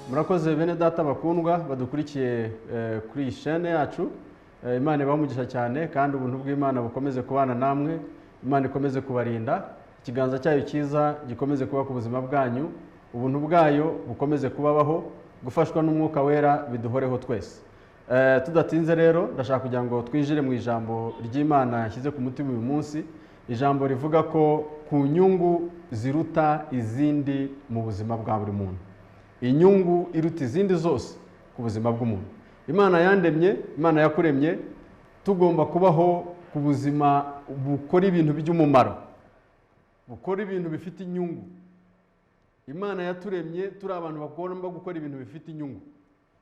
Murakoze bene data bakundwa badukurikiye kuri iyi chaîne yacu. Imana ibamugisha cyane kandi ubuntu bw'Imana bukomeze kubana namwe. Imana ikomeze kubarinda. Ikiganza cyayo cyiza gikomeze kuba ku buzima bwanyu. Ubuntu bwayo bukomeze kubabaho. Gufashwa n'umwuka wera biduhoreho twese. Tudatinze rero ndashaka kugira ngo twinjire mu ijambo ry'Imana yashyize ku mutima uyu munsi. Ijambo rivuga ko ku nyungu ziruta izindi mu buzima bwa buri muntu. Inyungu iruta izindi zose ku buzima bw'umuntu. Imana yandemye, Imana yakuremye, tugomba kubaho ku buzima bukora ibintu by'umumaro, bukora ibintu bifite inyungu. Imana yaturemye turi abantu bagomba gukora ibintu bifite inyungu.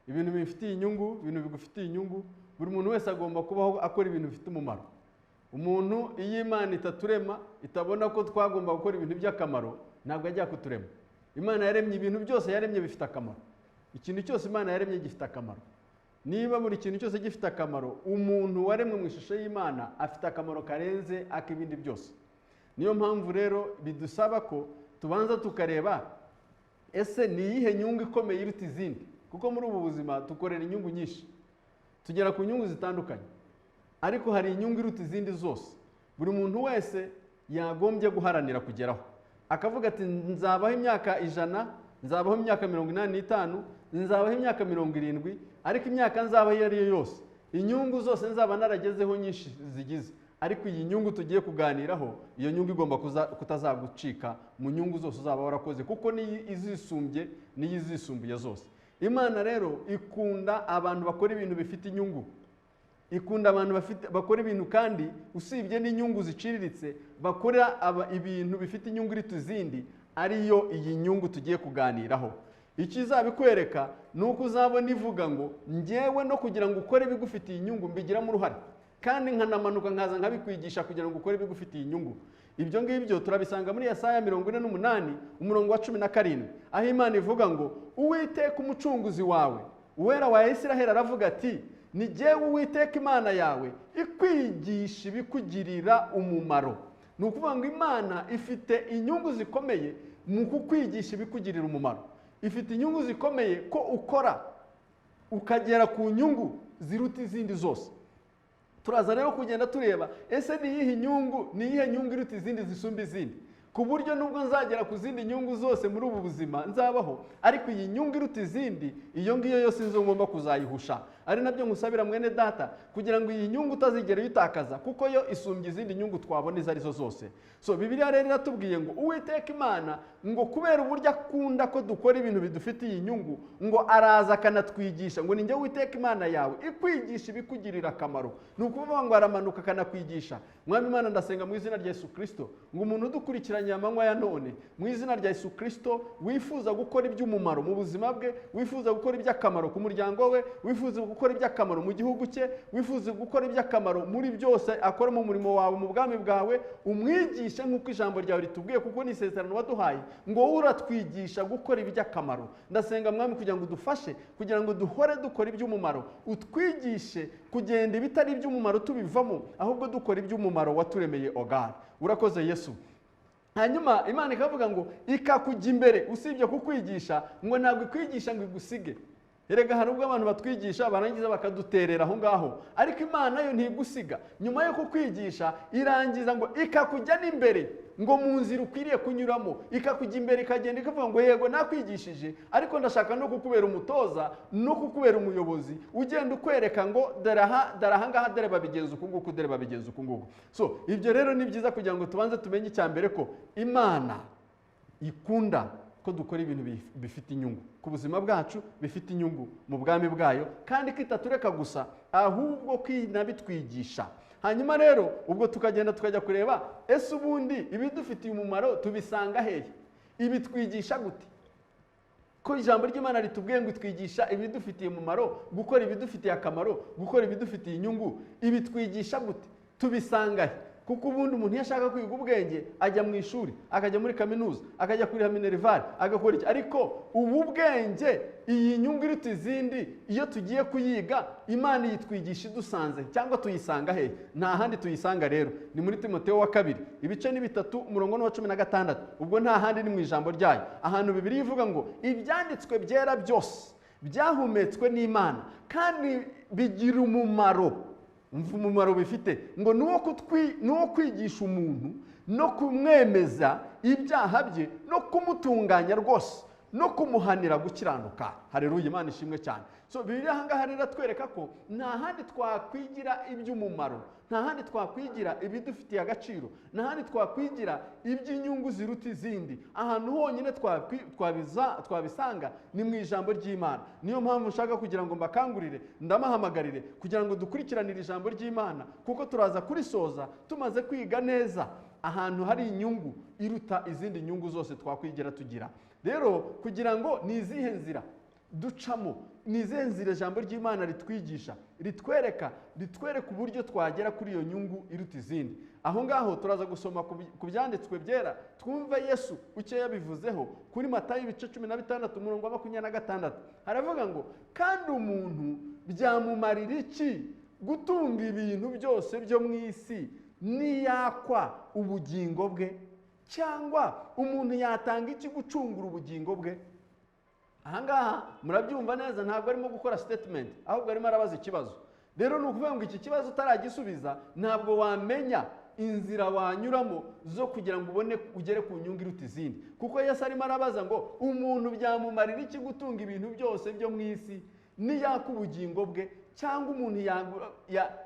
Ibintu bifitiye inyungu, ibintu bigufitiye inyungu, buri muntu wese agomba kubaho akora ibintu bifite umumaro. Umuntu iyo Imana itaturema, itabona ko twagomba gukora ibintu by'akamaro, ntabwo ajya kuturema. Imana yaremye ibintu byose yaremye bifite akamaro. Ikintu cyose Imana yaremye gifite akamaro. Niba buri kintu cyose gifite akamaro, umuntu waremwe mu ishusho y'Imana afite akamaro karenze ak'ibindi byose. Niyo mpamvu rero bidusaba ko tubanza tukareba ese ni iyihe nyungu ikomeye iruta izindi, kuko muri ubu buzima tukorera inyungu nyinshi, tugera ku nyungu zitandukanye, ariko hari inyungu iruta izindi zose buri muntu wese yagombye guharanira kugeraho. Akavuga ati nzabaho imyaka 100, nzabaho imyaka 85, nzabaho imyaka 70, ariko imyaka nzabaho iyo ari yo yose, inyungu zose nzaba naragezeho nyinshi zigize, ariko iyi nyungu tugiye kuganiraho, iyo nyungu igomba kutazagucika mu nyungu zose uzaba warakoze, kuko ni izisumbye ni izisumbuye zose. Imana rero ikunda abantu bakora ibintu bifite inyungu. Ikunda abantu bakora ibintu kandi usibye n'inyungu ziciriritse bakora ibintu bifite inyungu iruta izindi, ariyo iyi nyungu tugiye kuganiraho. Ikizabikwereka nuko uzabona ivuga ngo njyewe no kugira ngo ukore ibigufitiye inyungu mbigiramo uruhare, kandi nkanamanuka nkaza nkabikwigisha kugira ngo ukore ibigufitiye inyungu. Ibyo ngibyo turabisanga muri Yesaya 48 umurongo wa 17, aho Imana ivuga ngo Uwiteka umucunguzi wawe, Uwera wa Isiraheli aravuga ati ni jyewe Uwiteka Imana yawe ikwigisha ibikugirira umumaro. Ni ukuvuga ngo Imana ifite inyungu zikomeye mu kukwigisha ibikugirira umumaro. Ifite inyungu zikomeye ko ukora ukagera ku nyungu ziruta izindi zose. Turaza rero kugenda tureba ese ni iyihe nyungu iruta izindi zisumba izindi, ku buryo nubwo nzagera ku zindi nyungu zose muri ubu buzima nzabaho, ariko iyi nyungu iruta izindi, iyo ngiyo yose nzo ngomba kuzayihusha. Ari nabyo nkusabira mwene data, kugira ngo iyi nyungu utazigera uyitakaza, kuko yo isumbye izindi nyungu twabona izo arizo zose. So Bibiliya rero iratubwiye ngo Uwiteka Imana ngo kubera uburyo akunda ko dukora ibintu bidufitiye inyungu, ngo araza akanatwigisha ngo ni njye Uwiteka Imana yawe ikwigisha ibikugirira akamaro. Ni ukuvuga ngo aramanuka akanakwigisha. Mwami Imana, ndasenga mu izina rya Yesu Kristo ngo umuntu udukurikiranye amanywa ya none, mu izina rya Yesu Kristo, wifuza gukora iby'umumaro mu buzima bwe, wifuza gukora iby'akamaro ku muryango we, wifuza gukora iby'akamaro mu gihugu cye, wifuza gukora iby'akamaro muri byose akora mu murimo wawe mu bwami bwawe, umwigishe nk'uko ijambo ryawe ritubwiye, kuko ni isezerano waduhaye ngo uratwigisha gukora iby'akamaro. Ndasenga Mwami kugira ngo udufashe, kugira ngo duhore dukora iby'umumaro, utwigishe kugenda ibitari iby'umumaro tubivamo, ahubwo dukora iby'umumaro waturemeye. God, urakoze Yesu. Hanyuma Imana ikavuga ngo ikakujya imbere, usibye kukwigisha ngo ntabwo ikwigisha ngo igusige. Erega hari ubwo abantu batwigisha barangiza bakaduterera aho ngaho, ariko Imana yo ntigusiga. Nyuma yo kukwigisha irangiza ngo ikakujya n'imbere, ngo mu nzira ukwiriye kunyuramo, ikakujya imbere ikagenda ikavuga ngo yego nakwigishije, ariko ndashaka no kukubera umutoza no kukubera umuyobozi, ugenda ukwereka ngo daraha ngaha dere babigenza uku nguku, dere babigenza uku nguku. So ibyo rero ni byiza kugira ngo tubanze tumenye icyambere ko Imana ikunda ko dukora ibintu bifite inyungu ku buzima bwacu, bifite inyungu mu bwami bwayo, kandi kitatureka gusa, ahubwo kwinabitwigisha. Hanyuma rero ubwo tukagenda tukajya kureba ese ubundi ibidufitiye umumaro tubisanga hehe, ibitwigisha gute? Ko ijambo ry'Imana ritubwiye ngo itwigisha ibidufitiye umumaro, gukora ibidufitiye akamaro, gukora ibidufitiye inyungu, ibitwigisha gute? Tubisanga he? kuko ubundi umuntu iyo ashaka kwiga ubwenge ajya mu ishuri, akajya muri kaminuza, akajya kuri minerval, agakora iki. Ariko ubu bwenge, iyi nyungu iruta izindi, iyo tugiye kuyiga Imana yitwigisha idusanze, cyangwa tuyisanga hehe? Nta handi tuyisanga rero, ni muri Timoteyo wa 2 ibice ni 3 umurongo wa 16. ubwo nta handi ni mu ijambo ryayo, ahantu Bibiliya ivuga ngo ibyanditswe byera byose byahumetswe n'Imana kandi bigira umumaro bifite, ngo nuwo kwigisha umuntu no kumwemeza ibyaha bye no kumutunganya rwose no kumuhanira gukiranuka. Haleluya, Imana ishimwe cyane. So Bibiliya ahangaha rero twereka ko nta handi twakwigira iby'umumaro, nta handi twakwigira ibidufitiye agaciro, nta handi twakwigira iby'inyungu ziruta izindi. Ahantu honyine twabisanga ni mu ijambo ry'Imana. Niyo mpamvu nshaka kugira ngo mbakangurire, ndamahamagarire kugira ngo dukurikiranire ijambo ry'Imana, kuko turaza kurisoza tumaze kwiga neza ahantu hari inyungu iruta izindi nyungu zose twakwigira tugira. Rero kugira ngo ni izihe nzira ducamo, ni izihe nzira ijambo ry'Imana ritwigisha, ritwereka uburyo twagera kuri iyo nyungu iruta izindi. Aho ngaho turaza gusoma ku byanditswe byera, twumve Yesu ucyo yabivuzeho kuri Matayo ibice 16 umurongo wa 26. Haravuga ngo kandi umuntu byamumarira iki gutunga ibintu byose byo mu isi niyakwa ubugingo bwe? Cyangwa umuntu yatanga iki gucungura ubugingo bwe? Ahangaha murabyumva neza, ntabwo arimo gukora statement, ahubwo arimo arabaza ikibazo. Rero ni ukuvuga ngo iki kibazo utaragisubiza ntabwo wamenya inzira wanyuramo zo kugira ngo ugere ku nyungu iruta izindi. Kuko Yesu arimo arabaza ngo umuntu byamumarira iki gutunga ibintu byose byo mu isi niyaka ubugingo bwe? Cyangwa umuntu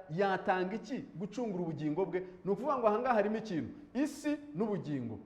yatanga iki gucungura ubugingo bwe? Ni ukuvuga ngo ahangaha harimo ikintu, isi n'ubugingo.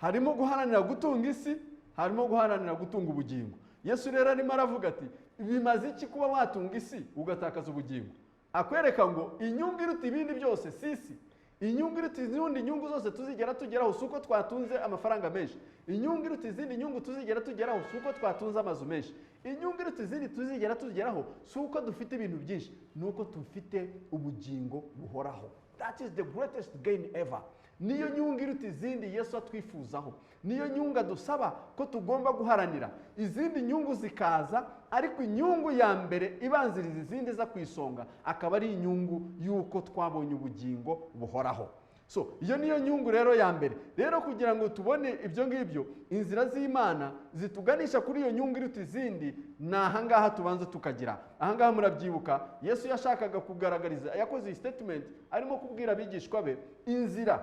Harimo guharanira gutunga isi, harimo guharanira gutunga ubugingo. Yesu rero arimo aravuga ati bimaze iki kuba watunga isi ugatakaza ubugingo? Akwereka ngo inyungu iruta ibindi byose si isi. Inyungu iruta izindi nyungu zose tuzigera tugeraho si uko twatunze amafaranga menshi. Inyungu iruta izindi nyungu tuzigera tugeraho si uko twatunze amazu menshi. Inyungu iruta izindi tuzigera tugeraho si uko dufite ibintu byinshi, ni uko dufite ubugingo buhoraho. That is the greatest gain ever. Niyo nyungu iruta izindi Yesu atwifuzaho, niyo nyungu adusaba ko tugomba guharanira. Izindi nyungu zikaza, ariko inyungu ya mbere ibanziriza izindi za kwisonga akaba ari inyungu y'uko twabonye ubugingo buhoraho. So iyo niyo nyungu rero ya mbere. Rero kugira ngo tubone ibyo ngibyo, inzira z'Imana zituganisha kuri iyo nyungu iruta izindi, na ahangaha tubanza tukagira. Ahangaha murabyibuka Yesu yashakaga kugaragariza, yakoze iyi statement arimo kubwira abigishwa be inzira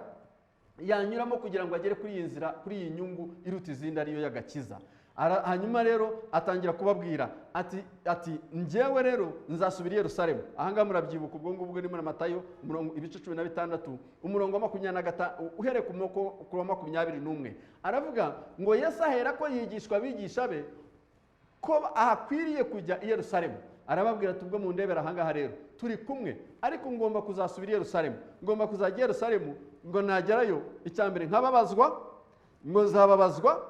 yanyuramo kugira ngo agere kuri iyi nzira, kuri iyi nyungu iruta izindi ariyo y'agakiza. Hanyuma rero atangira kubabwira ati njyewe rero nzasubira i Yerusalemu. Ahangaha murabyibuka ubwo ngubwo ni muri Matayo ibice 16 umurongo wa 25 uhereye ku wa 21. Aravuga ngo Yesu ahera ko yigishwa abigisha be ko akwiriye kujya i Yerusalemu. Arababwira ati ubwo mundebera ahangaha rero turi kumwe, ariko ngomba kuzasubira i Yerusalemu, ngomba kuzajya i Yerusalemu, ngo nagerayo icyambere nkababazwa, ngo nzababazwa,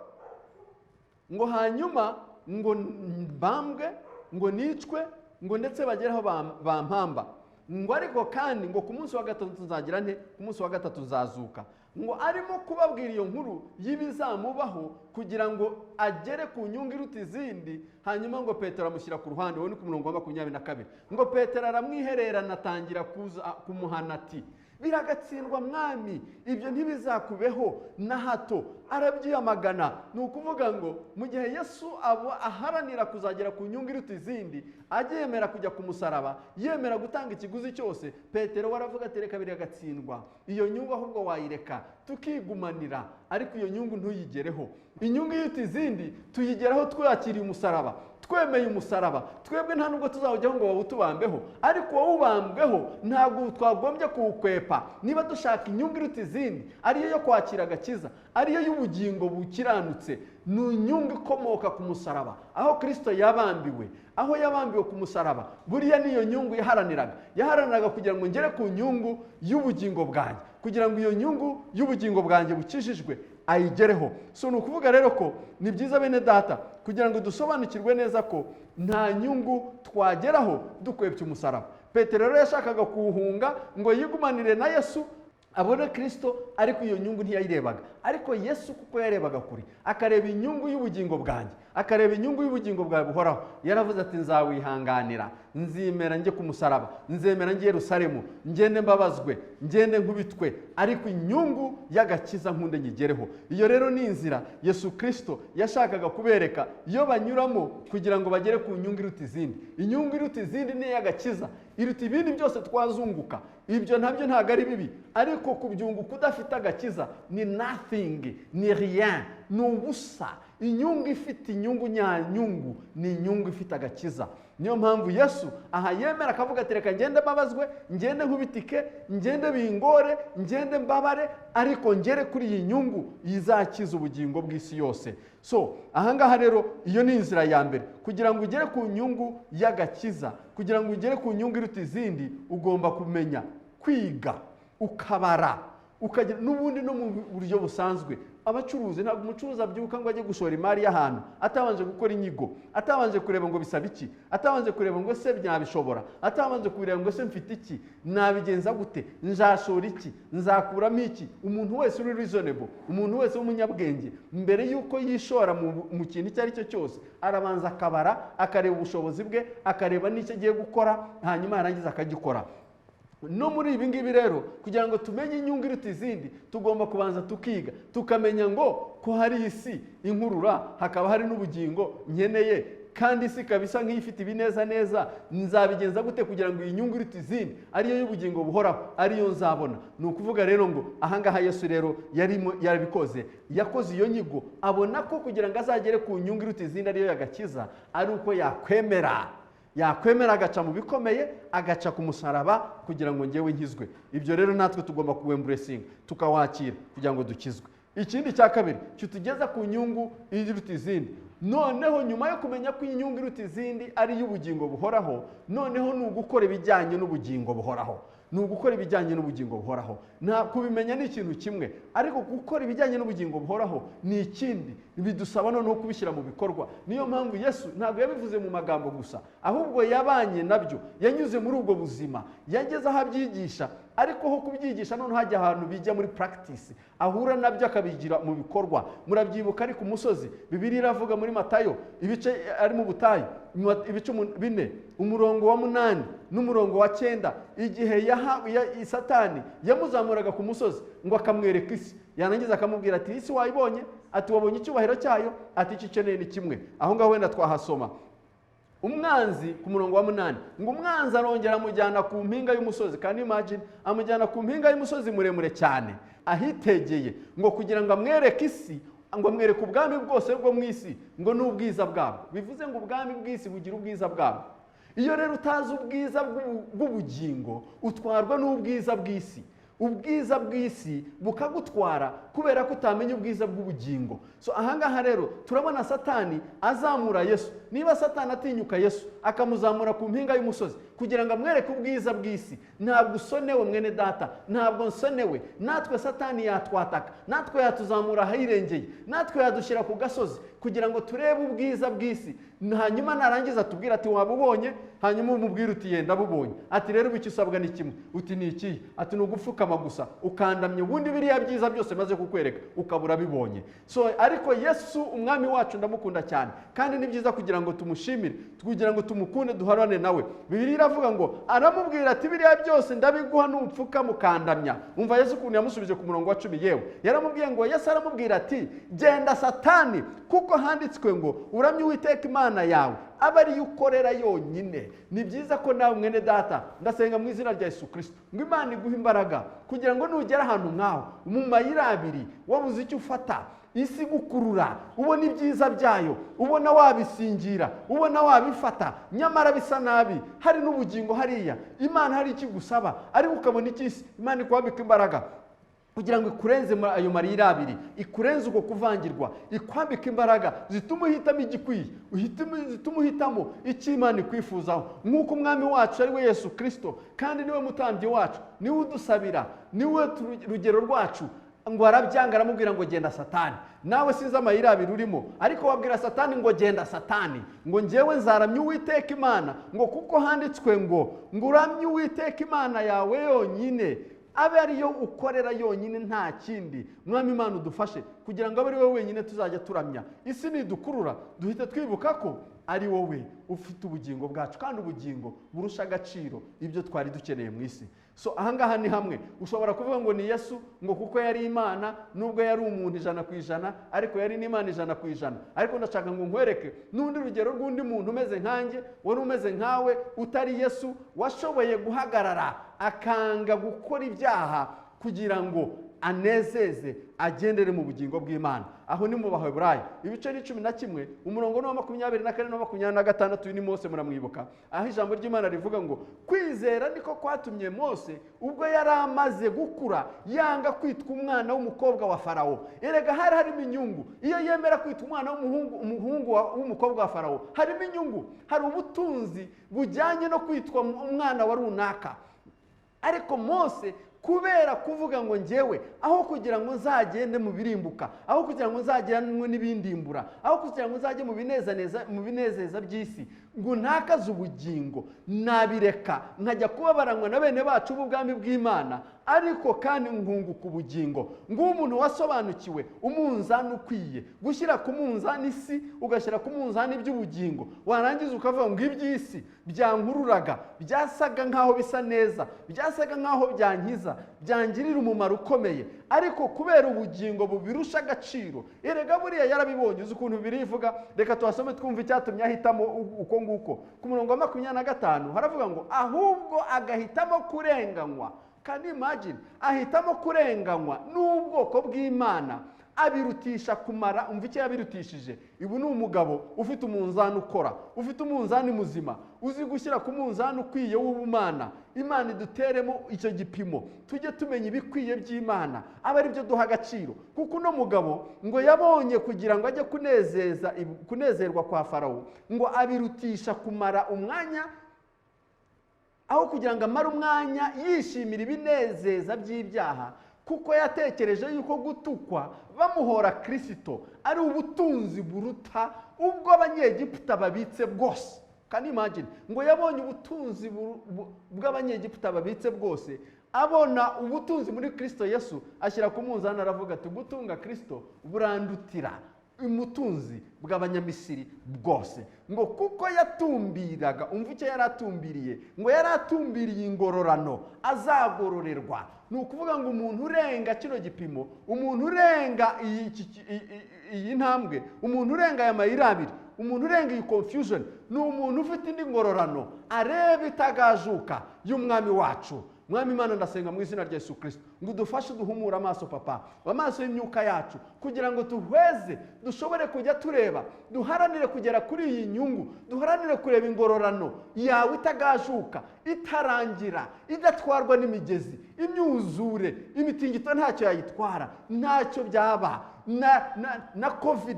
ngo hanyuma ngo mbambwe, ngo nicwe, ngo ndetse bageraho bampamba, ngo ariko kandi ngo ku munsi wa gatatu nzagira nte, ku munsi wa gatatu nzazuka. Ngo arimo kubabwira iyo nkuru y'ibizamubaho kugira ngo agere ku nyungu iruta izindi. Hanyuma ngo Petero amushyira ku ruhande, wowe ni ku murongo wa 22. Ngo Petero aramwihererana atangira kumuhana ati biragatsindwa mwami, ibyo ntibizakubeho na hato. Arabyiyamagana. Ni ukuvuga ngo mu gihe Yesu aharanira kuzagera ku nyungu iruta izindi, agyemera kujya ku musaraba, yemera gutanga ikiguzi cyose, Petero waravuga ati reka biragatsindwa, iyo nyungu ahubwo wayireka tukigumanira, ariko iyo nyungu ntuyigereho. Inyungu iruta izindi tuyigeraho twakiriye umusaraba, twemeye umusaraba. Twebwe nta nubwo tuzawujyaho ngo wawutubambeho, ariko wawubambweho ntabwo twagombye kuwukwepa. Niba dushaka inyungu iruta izindi, ariyo yo kwakira agakiza, ariyo y'ubugingo bukiranutse, ni inyungu ikomoka ku musaraba, aho Kristo yabambiwe, aho yabambiwe ku musaraba. Buriya niyo nyungu yaharaniraga kugira ngo ngere ku nyungu y'ubugingo bwanjye, kugira ngo iyo nyungu y'ubugingo bwanjye bukijijwe ayigereho. So ni ukuvuga rero ko ni byiza bene data kugira ngo dusobanukirwe neza ko nta nyungu twageraho dukwepye umusaraba. Petero rero yashakaga kuwuhunga ngo yigumanire na Yesu, abona Kristo, ariko iyo nyungu ntiyayirebaga. Ariko Yesu kuko yarebaga kuri, akareba inyungu y'ubugingo bwanjye, akareba inyungu y'ubugingo bwawe buhoraho, yaravuze ati nzawihanganira, nzimera njye ku musaraba, nzemera njye Yerusalemu, ngende mbabazwe, ngende nkubitwe, ariko inyungu y'agakiza nkunde nyigereho. Iyo rero ni inzira Yesu Kristo yashakaga kubereka iyo banyuramo kugira ngo bagere ku nyungu iruta izindi. Inyungu iruta izindi ni iy'agakiza, iruta ibindi byose twazunguka. Ibyo ntabyo ntabwo ari bibi, ariko kubyunguka udafite agakiza ni nothing, ni rien, ni ubusa. Inyungu ifite inyungu nyanyungu ni inyungu ifite agakiza. Niyo mpamvu Yesu aha yemera akavuga ati reka ngende mbabazwe, ngende nkubitike, ngende bingore, ngende mbabare, ariko ngere kuri iyi nyungu izakiza ubugingo bw'isi yose. So ahangaha rero iyo ni inzira ya mbere. Kugira ngo ugere ku nyungu y'agakiza, kugira ngo ugere ku nyungu iruta izindi, ugomba kumenya kwiga, ukabara, ukagira n'ubundi no mu buryo busanzwe. Abacuruzi ntabwo umucuruzi abyuka ngo ajye gushora imari y'ahantu atabanje gukora inyigo, atabanje kureba ngo bisaba iki, atabanje kureba ngo se byabishobora, atabanje kureba ngo se mfite iki, nabigenza gute, nzashora iki, nzakuramo iki. Umuntu wese uri reasonable, umuntu wese w'umunyabwenge, mbere yuko yishora mu kintu icyo ari cyo cyose, arabanza akabara, akareba ubushobozi bwe, akareba n'icyo agiye gukora, hanyuma yarangiza akagikora. No muri ibi ngibi rero, kugira ngo tumenye inyungu iruta izindi, tugomba kubanza tukiga, tukamenya ngo ko hari isi inkurura, hakaba hari n'ubugingo nkeneye, kandi isi kabisa nk'ifite ibineza neza, nzabigenza gute kugira ngo iyi nyungu iruta izindi ariyo y'ubugingo buhoraho ariyo nzabona. Ni ukuvuga rero ngo ahangaha Yesu rero yarabikoze, yakoze iyo nyigo, abona ko kugira ngo azagere ku nyungu iruta izindi ariyo y'agakiza, ari uko yakwemera agaca mu bikomeye, agaca ku musaraba kugira ngo ngewe nkizwe. Ibyo rero natwe tugomba kuwemburesinga, tukawakira kugira ngo dukizwe. Ikindi cya kabiri kitugeza ku nyungu iruta izindi, noneho nyuma yo kumenya ko inyungu iruta izindi ari y'ubugingo buhoraho, noneho ni ugukora ibijyanye n'ubugingo buhoraho. Ni ugukora ibijyanye n'ubugingo buhoraho. Nta kubimenya ni ikintu kimwe, ariko gukora ibijyanye n'ubugingo buhoraho ni ikindi, bidusaba no kubishyira mu bikorwa. Niyo mpamvu Yesu ntabwo yabivuze mu magambo gusa, ahubwo yabanye nabyo, yanyuze muri ubwo buzima, yageze aho abyigisha, ariko ho kubyigisha none hajya ahantu bijya muri practice, ahura nabyo akabigira mu bikorwa. Murabyibuka ari ku musozi, Bibiliya iravuga muri Matayo ibice ari mu butayu, ibice 4 umurongo wa 8 n'umurongo wa 9, igihe Satani yamuzamuraga ku musozi ngo akamwereka isi, yarangiza akamubwira ati isi wayibonye, ati wabonye icyubahiro cyayo, ati ikikeneye ni kimwe. Aho ngaho wenda twahasoma umwanzi ku murongo wa 8 ngo umwanzi arongera amujyana ku mpinga y'umusozi. Kandi imagine amujyana ku mpinga y'umusozi muremure cyane ahitegeye, ngo kugira ngo amwereke isi, ngo amwereke ubwami bwose bwo mu isi, ngo n'ubwiza bwabwo. Bivuze ngo ubwami bw'isi bugira ubwiza bwabwo. Iyo rero utazi ubwiza bw'ubugingo, utwarwa n'ubwiza bw'isi. Ubwiza bw'isi bukagutwara kubera ko utamenya ubwiza bw'ubugingo. So ahangaha rero turabona Satani azamura Yesu. Niba Satani atinyuka Yesu akamuzamura ku mpinga y'umusozi kugira ngo amwereke ubwiza bw'isi, ntabwo usonewe mwene data, ntabwo nsonewe. Natwe Satani yatwataka, natwe yatuzamura ahirengeye, natwe yadushyira ku gasozi kugira ngo turebe ubwiza bw'isi, hanyuma narangiza tubwira ati wabubonye, hanyuma umubwira uti yenda bubonye, ati rero icyo usabwa ni kimwe, uti ni iki, ati ni ugupfukama gusa ukandamye, ubundi biriya byiza byose maze kukwereka ukabura bibonye. So ariko Yesu umwami wacu ndamukunda cyane, kandi ni byiza kugira ngo tumushimire, kugira ngo tumukunde, duharane nawe. Bibiliya iravuga ngo aramubwira ati biriya byose ndabiguha n'upfukama ukandamya. Umva Yesu ukuntu yamusubije ku murongo wa 10, yewe yaramubwiye ngo, Yesu aramubwira ati genda Satani, kuko handitswe ngo uramye Uwiteka Imana yawe aba ari ukorera yonyine. Ni byiza ko nawe mwene data, ndasenga mu izina rya Yesu Kristo ngo Imana iguhe imbaraga kugira ngo nugera ahantu nkaho mu mayira abiri wabuze icyo ufata, isi gukurura, ubona ibyiza byayo, ubona wabisingira, ubona wabifata, nyamara bisa nabi, hari n'ubugingo hariya, Imana hari ikigusaba, ariko ukabona ikisi, Imana ikwambika imbaraga kugira ngo ikurenze ayo marira abiri, ikurenze uko kuvangirwa, ikwambika imbaraga zituma uhitamo igikwiye, zituma uhitamo icyo Imana ikwifuzaho. Nk'uko umwami wacu ari we Yesu Kristo, kandi niwe mutambyi wacu, niwe udusabira, niwe rugero rwacu, ngo arabyanga aramubwira ngo genda Satani. Nawe sinzi amayira abiri urimo, ariko wabwira Satani ngo genda Satani, ngo njyewe nzaramye Uwiteka Imana, ngo kuko handitswe ngo uramye Uwiteka Imana yawe yonyine abe ariyo ukorera yonyine nta kindi. Mwami Imana udufashe kugira ngo abe ari wowe wenyine tuzajya turamya. Isi nidukurura duhite twibuka ko ari wowe ufite ubugingo bwacu, kandi ubugingo burusha agaciro ibyo twari dukeneye mu isi. So ahangaha ni hamwe ushobora kuvuga ngo ni Yesu ngo kuko yari Imana, nubwo yari umuntu 100%, ariko yari n'Imana 100%. Ariko ndashaka ngo nkwereke n'undi rugero rw'undi muntu umeze nkanjye, wari umeze nkawe, utari Yesu, washoboye guhagarara akanga gukora ibyaha kugira ngo anezeze agendere mu bugingo bw'Imana. Aho ni mu Baheburayo ibice 11 umurongo wa 24 na 26 ni Mose, muramwibuka, aho ijambo ry'Imana rivuga ngo kwizera niko kwatumye Mose ubwo yari amaze gukura yanga kwitwa umwana w'umukobwa wa Farawo. Erega hari harimo inyungu iyo yemera kwitwa umwana w'umuhungu w'umukobwa wa Farawo. Harimo inyungu, hari ubutunzi bujyanye no kwitwa umwana wa runaka. Ariko Mose kubera kuvuga ngo njyewe aho kugira ngo nzagende mu birimbuka, aho kugira ngo nzagiranwe n'ibindimbura, aho kugira ngo nzajye mu binezeza by'isi, ngo ntakaze ubugingo, nabireka nkajya kubabaranywa na bene bacu b'ubwami bw'Imana, ariko kandi nkunguka ubugingo. Ngo umuntu wasobanukiwe umunzani ukwiye gushyira ku munzani isi, ugashyira ku munzani by'ubugingo, warangiza ukavuga ngo iby'isi byankururaga, byasaga nkaho bisa neza, byasaga nkaho byankiza, byangirira umumaro ukomeye, ariko kubera ubugingo bubirusha agaciro. Erega buriya yarabibonye. Uzi ukuntu birivuga, reka tuhasome twumva icyatumye ahitamo uko nguko. Ku murongo wa 25 haravuga ngo ahubwo agahitamo kurenganywa. Can you imagine? Ahitamo kurenganywa n'ubwoko bw'Imana, abirutisha kumara. Umva icyo yabirutishije. Ibu ni umugabo ufite umunzani ukora, ufite umunzani muzima, uzi gushyira ku munzani ukwiye w'ubumana. Imana iduteremo icyo gipimo, tujye tumenya ibikwiye by'Imana, aba ari byo duha agaciro. Kuko uno mugabo ngo yabonye kugira ngo ajye kunezerwa kwa Farawo, ngo abirutisha kumara umwanya, aho kugira ngo amare umwanya yishimira ibinezeza by'ibyaha, kuko yatekereje yuko gutukwa bamuhora Kristo ari ubutunzi buruta ubwo Abanyegiputa babitse bwose. Can you imagine? Ngo yabonye ubutunzi bw'Abanyegiputa babitse bwose, abona ubutunzi muri Kristo Yesu, ashyira ku munzani aravuga ati gutunga Kristo burandutira umutunzi bw'Abanyamisiri bwose. Ngo kuko yatumbiraga, umva icyo yaratumbiriye, ngo yaratumbiriye ingororano azagororerwa. Ni ukuvuga ngo umuntu urenga kino gipimo, umuntu urenga iyi ntambwe, umuntu urenga aya mayira abiri, umuntu urenga iyi confusion, ni umuntu ufite indi ngororano areba itagajuka y'umwami wacu. Mwami Imana ndasenga mu izina rya Yesu Kristo ngo udufashe duhumura amaso Papa, amaso y'imyuka yacu, kugira ngo tuhweze dushobore kujya tureba, duharanire kugera kuri iyi nyungu, duharanire kureba ingororano yawe itagajuka, itarangira, idatwarwa n'imigezi, imyuzure, imitingito ntacyo yayitwara, ntacyo byaba na COVID,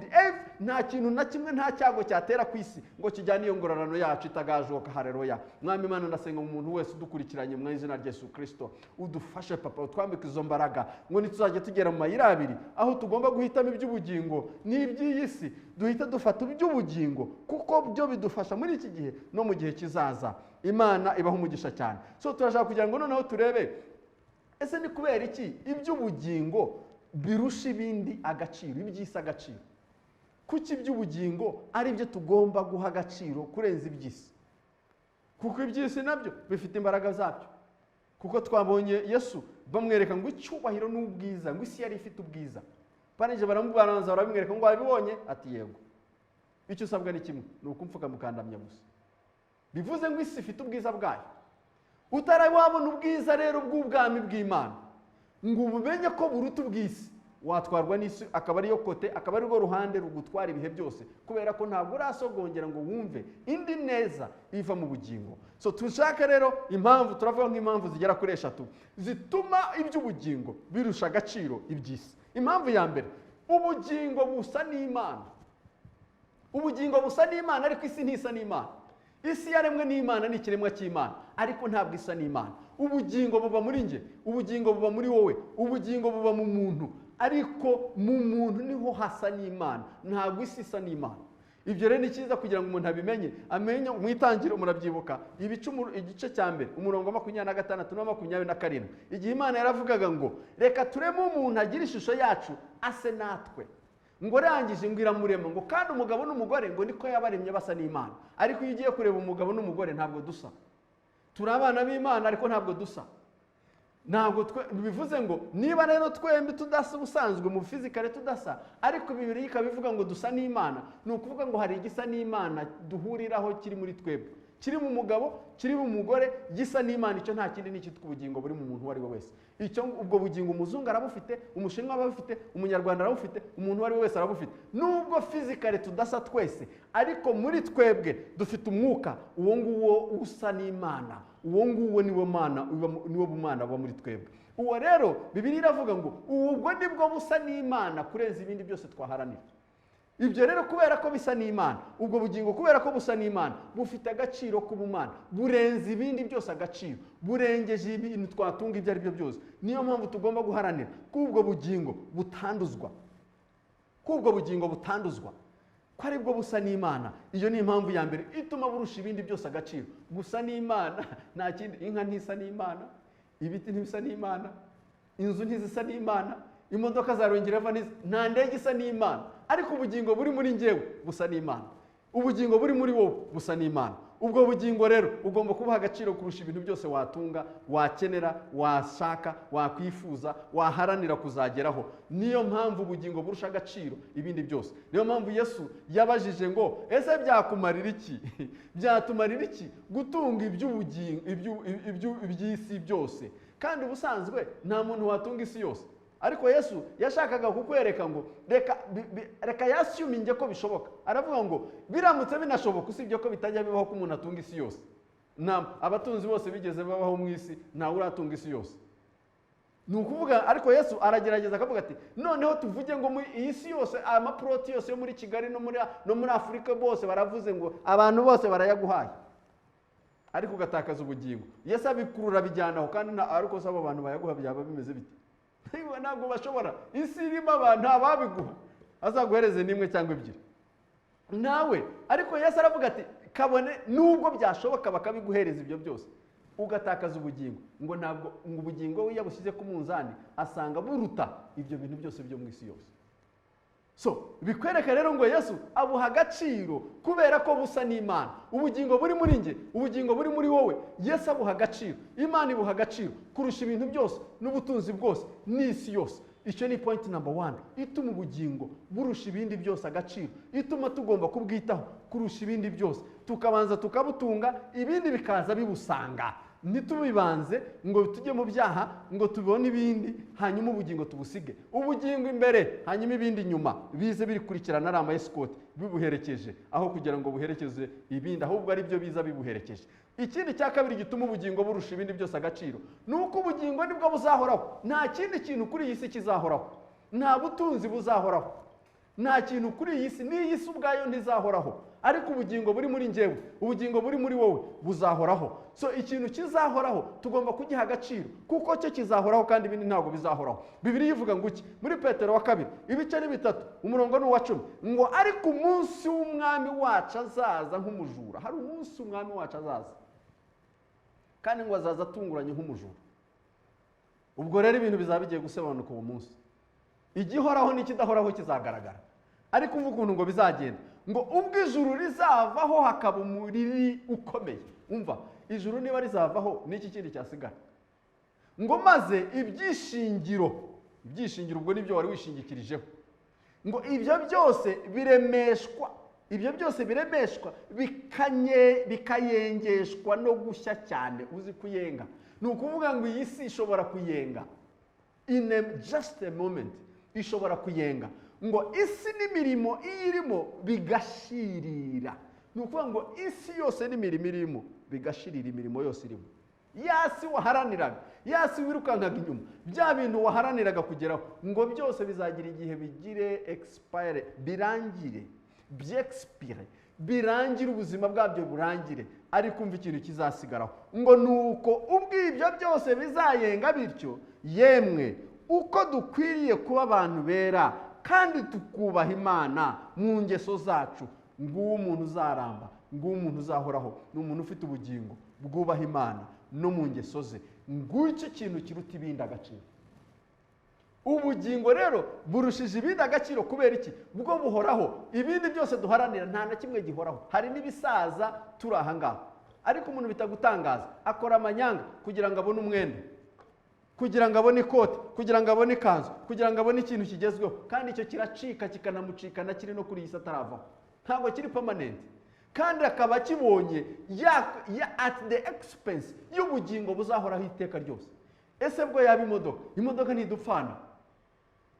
nta kintu na kimwe, nta cyago cyatera ku isi ngo kijyane iyo ngororano yacu itagajuka. Haleluya. Mwami Imana ndasenga umuntu wese udukurikiranye mu izina rya Yesu Kristo, udufashe Papa, utwambike izo mbaraga, ngo nituzajye tugera mu mayira abiri, aho tugomba guhitamo iby'ubugingo n'iby'iyi si, duhita dufata iby'ubugingo, kuko byo bidufasha muri iki gihe no mu gihe kizaza. Imana ibaho umugisha cyane. So turashaka kugira ngo noneho turebe, ese ni kubera iki iby'ubugingo birusha ibindi agaciro, iby'isi agaciro? Kuki iby'ubugingo ari byo tugomba guha agaciro kurenza iby'isi? Kuko iby'isi nabyo bifite imbaraga zabyo. Kuko twabonye Yesu bamwereka ngo icyubahiro n'ubwiza, ngo isi yari ifite ubwiza. Panije baramubaranza barabimwereka ngo wabibonye, ati yego. Icyo usabwa ni kimwe, ni ukumfuka mukandamya gusa. Bivuze ngo isi ifite ubwiza bwayo. Utarabona ubwiza rero bw'ubwami bw'Imana, ngo umenye ko buruta ubw'isi, watwarwa n'isi, akaba ariyo kote, akaba ari rwo ruhande rugutwara ibihe byose, kubera ko ntabwo urasogongera ngo wumve indi neza iva mu bugingo. So tushaka rero impamvu, turavuga nk'impamvu zigera kuri 3 zituma iby'ubugingo birusha agaciro iby'isi. Impamvu ya mbere, ubugingo busa n'Imana. Ubugingo busa n'Imana, ariko isi ntisa n'Imana. Isi yaremwe n'Imana, ni ikiremwa cy'Imana, ariko ntabwo isa n'Imana. Ubugingo buba muri nge, ubugingo buba muri wowe, ubugingo buba mu muntu, ariko mu muntu niho hasa n'Imana, ntabwo isi isa n'Imana. Ibyo rero ni cyiza kugira ngo umuntu abimenye, amenye mu itangiro. Murabyibuka igice cya mbere umurongo wa 26 na 27, igihe Imana yaravugaga ngo reka tureme umuntu agira ishusho yacu ase natwe, ngo rangije ngo iramurema, ngo kandi umugabo n'umugore ngo niko yabaremye basa n'Imana. Ariko iyo ugiye kureba umugabo n'umugore ntabwo dusa, turi abana b'Imana ariko ntabwo dusa. Ntabwo bivuze ngo niba rero twembi tudasa ubusanzwe mu fizikale tudasa, ariko Bibiliya ikabivuga ngo dusa n'Imana, ni ukuvuga ngo hari igisa n'Imana duhuriraho kiri muri twebwe, kiri mu mugabo, kiri mu mugore, gisa n'Imana. Icyo nta kindi n'ikitwa ubugingo buri mu muntu uwo ari we wese. Icyo ubwo bugingo umuzungu arabufite, umushinwa arabufite, umunyarwanda arabufite, umuntu uwo ari we wese arabufite. Nubwo fizikale tudasa twese, ariko muri twebwe dufite umwuka, uwo nguwo usa n'Imana, uwo nguwo niwo Mana, niwo bumana buba muri twebwe. Uwo rero Bibiliya iravuga ngo ubwo nibwo busa n'Imana kurenza ibindi byose twaharanira. Ibyo rero kubera ko bisa n'Imana, ubwo bugingo kubera ko busa n'Imana, bufite agaciro k'ubumana, burenze ibindi byose agaciro, burengeje ibintu twatunga ibyo ari byo byose. Niyo mpamvu tugomba guharanira k'ubwo bugingo butanduzwa, k'ubwo bugingo butanduzwa, ko ari bwo busa n'Imana. Iyo ni impamvu ya mbere ituma burusha ibindi byose agaciro. Gusa n'Imana nta kindi. Inka ntisa n'Imana, ibiti ntibisa n'Imana, inzu ntizisa n'Imana, imodoka za Range-Rover nta ndege isa n'Imana. Ariko ubugingo buri muri njyewe busa n'Imana, ubugingo buri muri wowe busa n'Imana. Ubwo bugingo rero ugomba kubaha agaciro kurusha ibintu byose watunga, wakenera, washaka, wakwifuza, waharanira kuzageraho. Niyo mpamvu ubugingo burusha agaciro ibindi byose. Niyo mpamvu Yesu yabajije ngo ese byakumarira iki? Byatumarira iki gutunga iby'isi byose? Kandi ubusanzwe nta muntu watunga isi yose. Ariko Yesu yashakaga kukwereka ngo reka yashyuminge ko bishoboka. Aravuga ngo biramutse binashoboka, usibye ko bitajya bibaho ko umuntu atunga isi yose. Abatunzi bose bigeze babaho mu isi, ntawe uratunga isi yose. Ni ukuvuga, ariko Yesu aragerageza akavuga ati noneho tuvuge ngo mu isi yose, amaproti yose yo muri Kigali no muri Afurika bose baravuze ngo abantu bose barayaguhaye, ariko ugatakaza ubugingo. Yesu abikurura bijyanaho, kandi ariko se abo bantu bayaguha byaba bimeze bite? Ntabwo bashobora. Isi irimo abantu ababiguha, azaguhereze n'imwe cyangwa ebyiri nawe. Ariko Yesu aravuga ati kabone nubwo byashoboka bakabiguhereza ibyo byose, ugatakaza ubugingo. Ngo ntabwo ubugingo we yabushyize ku munzani asanga buruta ibyo bintu byose byo mu isi yose. So bikwereka rero ngo Yesu abuha agaciro kubera ko busa n'Imana. Ubugingo buri muri nge, ubugingo buri muri wowe, Yesu abuha agaciro. Imana ibuha agaciro kurusha ibintu byose n'ubutunzi bwose n'isi yose. Icyo ni point number 1 ituma ubugingo burusha ibindi byose agaciro, ituma tugomba kubwitaho kurusha ibindi byose, tukabanza tukabutunga, ibindi bikaza bibusanga. Ntitubibanze ngo tujye mu byaha ngo tubone ibindi hanyuma ubugingo tubusige. Ubugingo imbere hanyuma ibindi nyuma, bize birikurikirana ari ama escort bibuherekeje, aho kugira ngo buherekeze ibindi, ahubwo ari byo biza bibuherekeje. Ikindi cya kabiri gituma ubugingo burusha ibindi byose agaciro, nuko ubugingo nibwo buzahoraho. Nta kindi kintu kuri iyi si kizahoraho, nta butunzi buzahoraho, nta kintu kuri iyi si, n'iyi si ubwayo ntizahoraho. Ariko ubugingo buri muri njyewe, ubugingo buri muri wowe buzahoraho. So ikintu kizahoraho tugomba kugiha agaciro, kuko cyo kizahoraho kandi ibindi ntabwo bizahoraho. Bibiliya ivuga ngo iki muri Petero wa 2 ibice ni 3 umurongo ni uwa 10 ngo ariko umunsi w'umwami wacu azaza nk'umujura. Hari umunsi umwami wacu azaza, kandi ngo azaza atunguranye nk'umujura. Ubwo rero ibintu bizaba bigiye gusobanuka uwo munsi. Igihoraho n'ikidahoraho kizagaragara. Ariko umva ukuntu ngo bizagenda, ngo ubwo ijuru rizavaho hakaba umuriri ukomeye. Umva, ijuru niba rizavaho n'iki kindi cyasigara? Ngo maze ibyishingiro ubwo nibyo wari wishingikirijeho, ngo ibyo byose biremeshwa bikayengeshwa no gushya cyane. Uzi kuyenga ni ukuvuga ngo iyi si ishobora kuyenga in just a moment, ishobora kuyenga. Ngo isi n'imirimo iyirimo bigashirira. Ni ukuvuga ngo isi yose n'imirimo irimo bigashirira, imirimo yose irimo. Yasi waharaniraga, yasi wirukankaga inyuma, bya bintu waharaniraga kugeraho, ngo byose bizagira igihe bigire expire, birangire, byexpire, birangire, ubuzima bwabyo burangire. Ariko umva ikintu kizasigaraho, ngo nuko ubwo ibyo byose bizayenga bityo, yemwe uko dukwiriye kuba abantu bera kandi tukubaha Imana mu ngeso zacu, nguwo umuntu uzaramba, nguwo umuntu uzahoraho, ni umuntu ufite ubugingo bwubaha Imana no mu ngeso ze. Ngwicyo kintu kiruta ibindi agaciro. Ubugingo rero burushije ibindi agaciro kubera iki? Bwo buhoraho. Ibindi byose duharanira nta na kimwe gihoraho. Hari n'ibisaza turi aha ngaha, ariko umuntu bitagutangaza akora amanyanga kugira ngo abone umwenda, kugira ngo abone ikote, kugira ngo abone ikanzu, kugira ngo abone ikintu kigezweho, kandi icyo kiracika kikanamucikana kiri no kuri iyi si ataravaho. Ntabwo kiri permanent, kandi akaba akibonye at the expense y'ubugingo buzahoraho iteka ryose. Ese bwo yaba imodoka ntidupfana,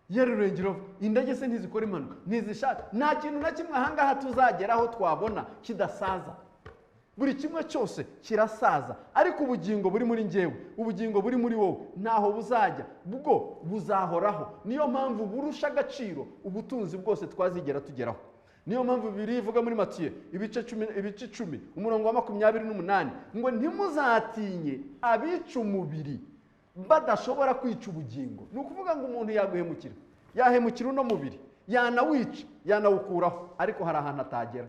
yarurengero, indege se ntizikora impanuka, ntizishaka, nta kintu na kimwe ahangaha tuzageraho twabona kidasaza. Buri kimwe cyose kirasaza, ariko ubugingo buri muri njyewe, ubugingo buri muri wowe, ntaho buzajya, bwo buzahoraho. Niyo mpamvu burusha agaciro ubutunzi bwose twazigera tugeraho. Niyo mpamvu Bibiliya ivuga muri Matiyo ibice 10 umurongo wa 28 ngo ntimuzatinye abica umubiri badashobora kwica ubugingo. Ni ukuvuga ngo umuntu yahemukira uno mubiri, yanawica, yanawukuraho, ariko hari ahantu atagera.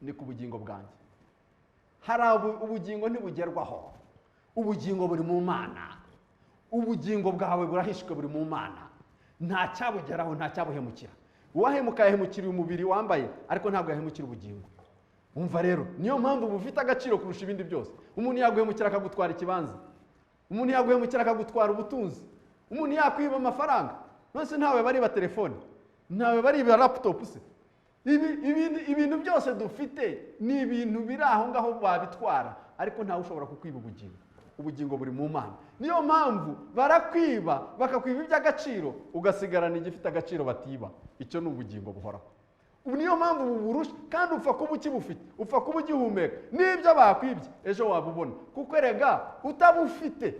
Ni ku bugingo bwanjye. Hari ubugingo ntibugerwaho. Ubugingo buri mu Mana. Ubugingo bwawe burahishwe buri mu Mana. Nta cyabugeraho, nta cyabuhemukira. Uwahemuka yahemukira umubiri wambaye, ariko ntabwo yahemukira ubugingo. Umva rero, niyo mpamvu bufite agaciro kurusha ibindi byose. Umuntu yaguhemukira akagutwara ikibanza, umuntu yaguhemukira akagutwara ubutunzi, umuntu yakwiba amafaranga, nose ntawe bariba telefone, ntawe bariba laptop se. Ibintu byose dufite ni ibintu biri aho ngaho babitwara, ariko ntawe ushobora kukwiba ubugingo. Ubugingo buri mu Mana. Niyo mpamvu barakwiba, bakakwiba iby'agaciro, ugasigarana igifite agaciro batiba. Icyo ni ubugingo buhoraho. Niyo mpamvu buburusha, kandi upfa kuba ukibufite, upfa kuba ugihumeka. N'ibyo bakwibye ejo wabubona, kuko erega utabufite